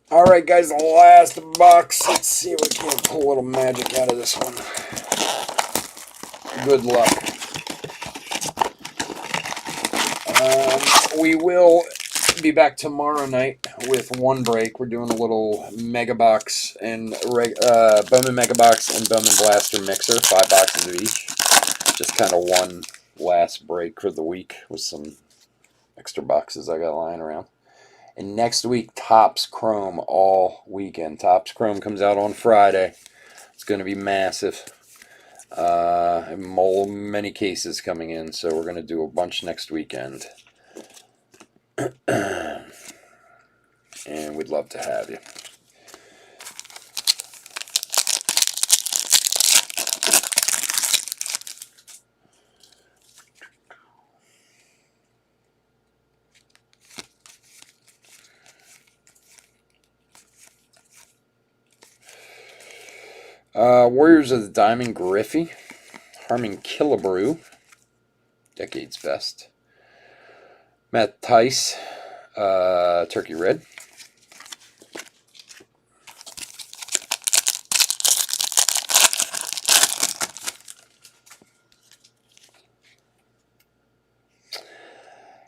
All right, guys, the last box. Let's see if we can't pull a little magic out of this one. Good luck. We will be back tomorrow night with one break. We're doing a little Mega Box and Bowman Mega Box and Bowman Blaster mixer, 5 boxes of each. Just kind of one last break for the week with some extra boxes I got lying around. And next week, Topps Chrome all weekend. Topps Chrome comes out on Friday. It's going to be massive. Many cases coming in, so we're going to do a bunch next weekend. And we'd love to have you. Warriors of the Diamond, Griffey. Harmon Killebrew, Decade's Best. Matt Tice, Turkey Red.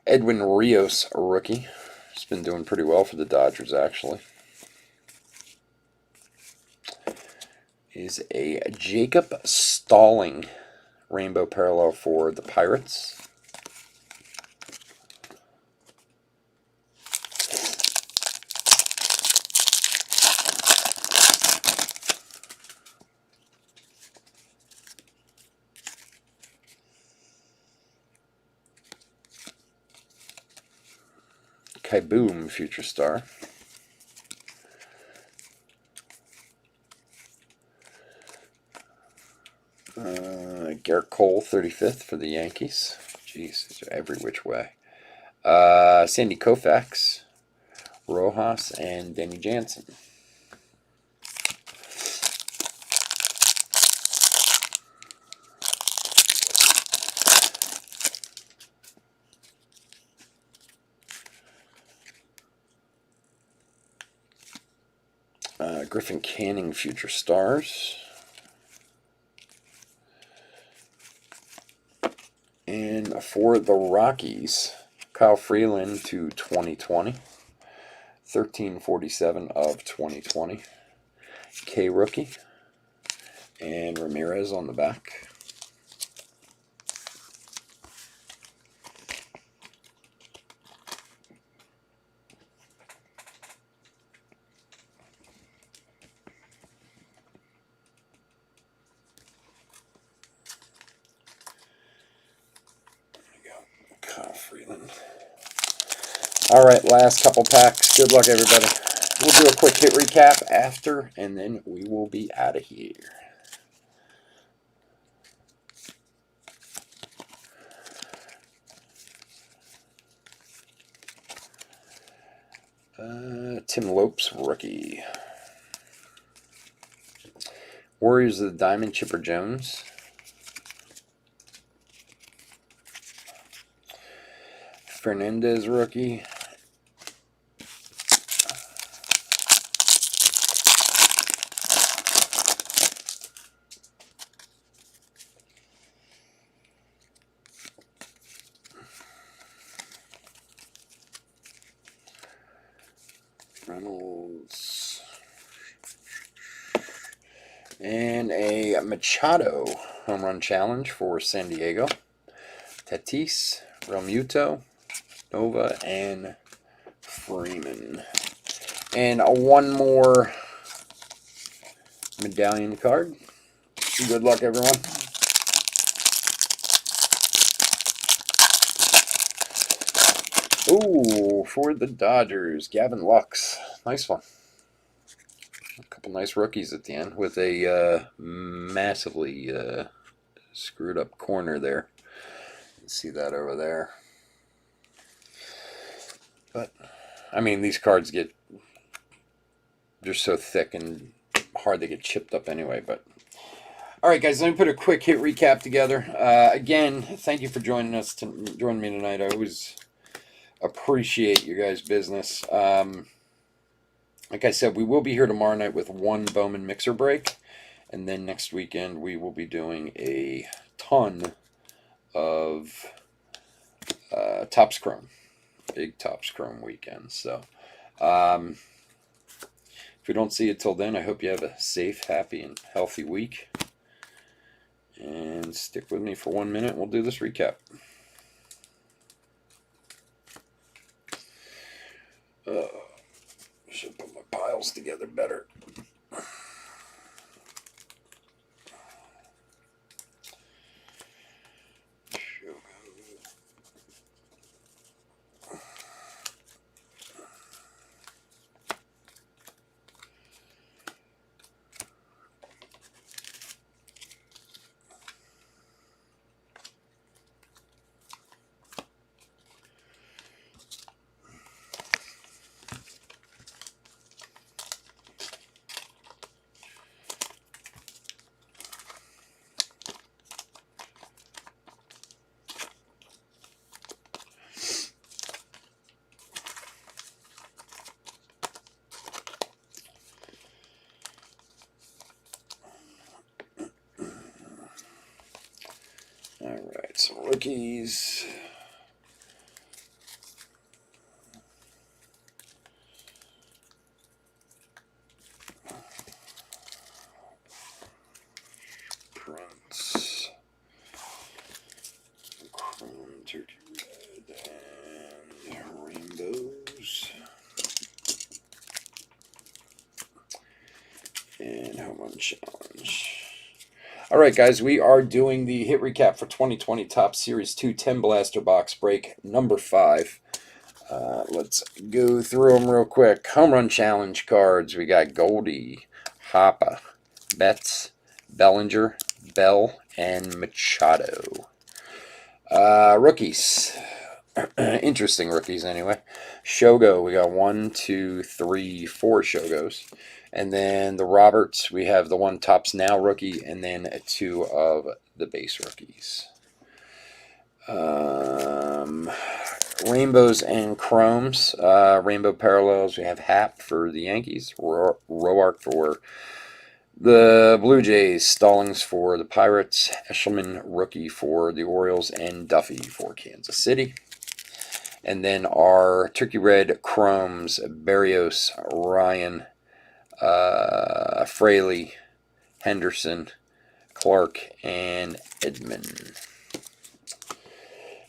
Edwin Rios, a rookie. He's been doing pretty well for the Dodgers, actually. Is a Jacob Stalling rainbow parallel for the Pirates. Kaboom Future Star. Garrett Cole, 35th for the Yankees. Jeez, these are every which way. Sandy Koufax, Rojas, and Denny Jansen. Griffin Canning Future Stars. And for the Rockies, Kyle Freeland to 2020. 1347 of 2020. K rookie. And Ramirez on the back. Kyle Freeland. All right, last couple packs. Good luck, everybody. We'll do a quick hit recap after, and then we will be out of here. Tim Lopes, rookie. Warriors of the Diamond, Chipper Jones. Fernandez, rookie. Reynolds. And a Machado home run challenge for San Diego. Tatis, Realmuto, Nova, and Freeman. And one more medallion card. Good luck, everyone. Ooh, for the Dodgers, Gavin Lux. Nice one. A couple nice rookies at the end with a massively screwed up corner there. You can see that over there. But, I mean, these cards they're so thick and hard they get chipped up anyway. But all right, guys, let me put a quick hit recap together. Again, thank you for joining me tonight. I always appreciate your guys' business. Like I said, we will be here tomorrow night with one Bowman mixer break, and then next weekend we will be doing a ton of Topps Chrome, big Topps Chrome weekend. So if we don't see you till then, I hope you have a safe, happy, and healthy week. And stick with me for 1 minute. We'll do this recap. Should put my piles together better. Alright, some rookies. Prince. Chrome, turkey red, and rainbows. And home run challenge. All right, guys, we are doing the hit recap for 2020 Topps Series 2 10 Blaster Box Break number 5. Let's go through them real quick. Home Run Challenge cards. We got Goldie, Hoppa, Betts, Bellinger, Bell, and Machado. Rookies. Interesting rookies, anyway. Shogo, we got 1, 2, 3, 4 Shogos. And then the Roberts, we have the one Topps Now rookie, and then 2 of the base rookies. Rainbows and Chromes. Rainbow Parallels, we have Happ for the Yankees, Roark for the Blue Jays, Stallings for the Pirates, Eshelman rookie for the Orioles, and Duffy for Kansas City. And then our Turkey Red Chromes, Barrios, Ryan, Fraley, Henderson, Clark, and Edmund.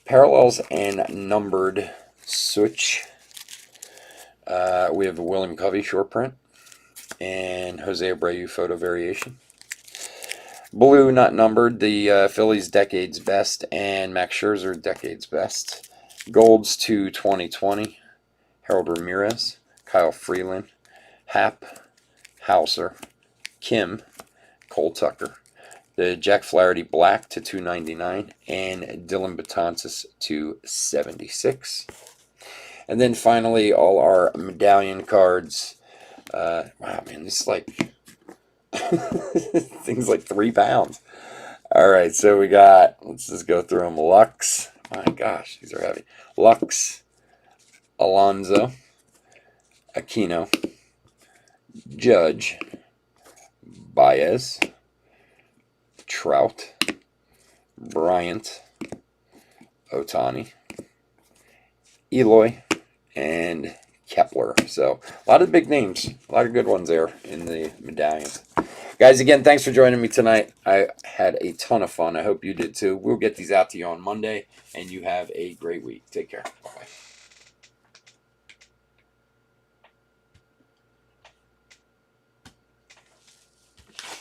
Parallels and numbered switch. We have William Covey short print and Jose Abreu photo variation. Blue not numbered, the Phillies Decades Best and Max Scherzer Decades Best. Golds to 2020, Harold Ramirez, Kyle Freeland, Happ, Hauser, Kim, Cole Tucker. The Jack Flaherty Black to 299 and Dylan Betances to 76. And then finally, all our medallion cards. Wow, man, this is like things like 3 pounds. All right, so we got, let's just go through them. Lux, my gosh, these are heavy. Lux, Alonso, Aquino, Judge, Baez, Trout, Bryant, Ohtani, Eloy, and Kepler. So a lot of big names, a lot of good ones there in the medallions. Guys, again, thanks for joining me tonight. I had a ton of fun. I hope you did too. We'll get these out to you on Monday, and you have a great week. Take care. Bye-bye.